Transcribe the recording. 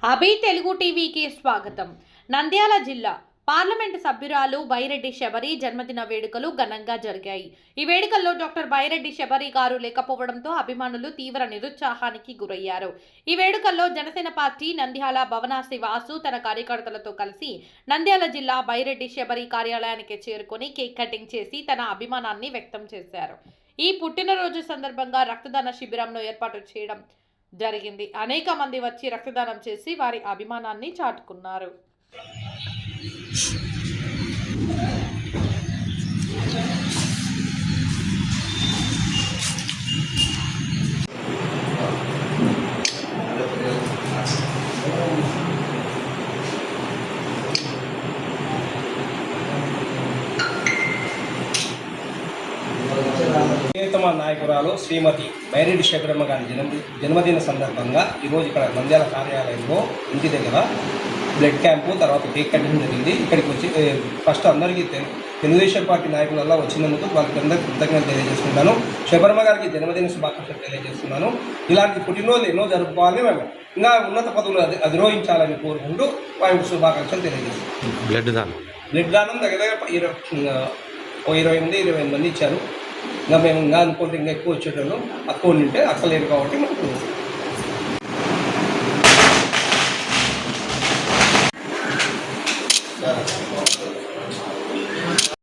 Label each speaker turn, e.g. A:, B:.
A: అభి తెలుగు టీవీకి స్వాగతం. నంద్యాల జిల్లా పార్లమెంటు సభ్యురాలు బైరెడ్డి శబరి జన్మదిన వేడుకలు ఘనంగా జరిగాయి. ఈ వేడుకల్లో డాక్టర్ బైరెడ్డి శబరి గారు లేకపోవడంతో అభిమానులు తీవ్ర నిరుత్సాహానికి గురయ్యారు. ఈ వేడుకల్లో జనసేన పార్టీ నంద్యాల భవనాసి వాసు తన కార్యకర్తలతో కలిసి నంద్యాల జిల్లా బైరెడ్డి శబరి కార్యాలయానికి చేరుకొని కేక్ కటింగ్ చేసి తన అభిమానాన్ని వ్యక్తం చేశారు. ఈ పుట్టినరోజు సందర్భంగా రక్తదాన శిబిరంను ఏర్పాటు చేయడం జరిగింది. అనేక మంది వచ్చి రక్తదానం చేసి వారి అభిమానాన్ని చాటుకున్నారు.
B: ప్రియతమ నాయకురాలు శ్రీమతి బైరెడ్డి శబరమ్మ గారి జన్మదిన సందర్భంగా ఈరోజు ఇక్కడ నంద్యాల కార్యాలయంలో ఇంటి దగ్గర బ్లడ్ క్యాంపు తర్వాత కేక్ కటింగ్ జరిగింది. ఇక్కడికి వచ్చి ఫస్ట్ అందరికీ తెలుగుదేశం పార్టీ నాయకులల్లా వచ్చినందుకు వాళ్ళకి అందరికీ కృతజ్ఞతలు తెలియజేసుకుంటాను. శబరమ్మ గారికి జన్మదిన శుభాకాంక్షలు తెలియజేస్తున్నాను. ఇలాంటి పుట్టినరోజు ఎన్నో జరుపుకోవాలని మేము ఇంకా ఉన్నత పదవులు అధిరోహించాలని కోరుకుంటూ వారికి శుభాకాంక్షలు తెలియజేస్తున్నాం. బ్లడ్ దానం దగ్గర 28 మంది ఇచ్చారు. ఇంకా మేము ఇంకా అనుకుంటే ఇంకా ఎక్కువ వచ్చేటోళ్ళు అక్క ఉంటే అక్క లేరు కాబట్టి మనకు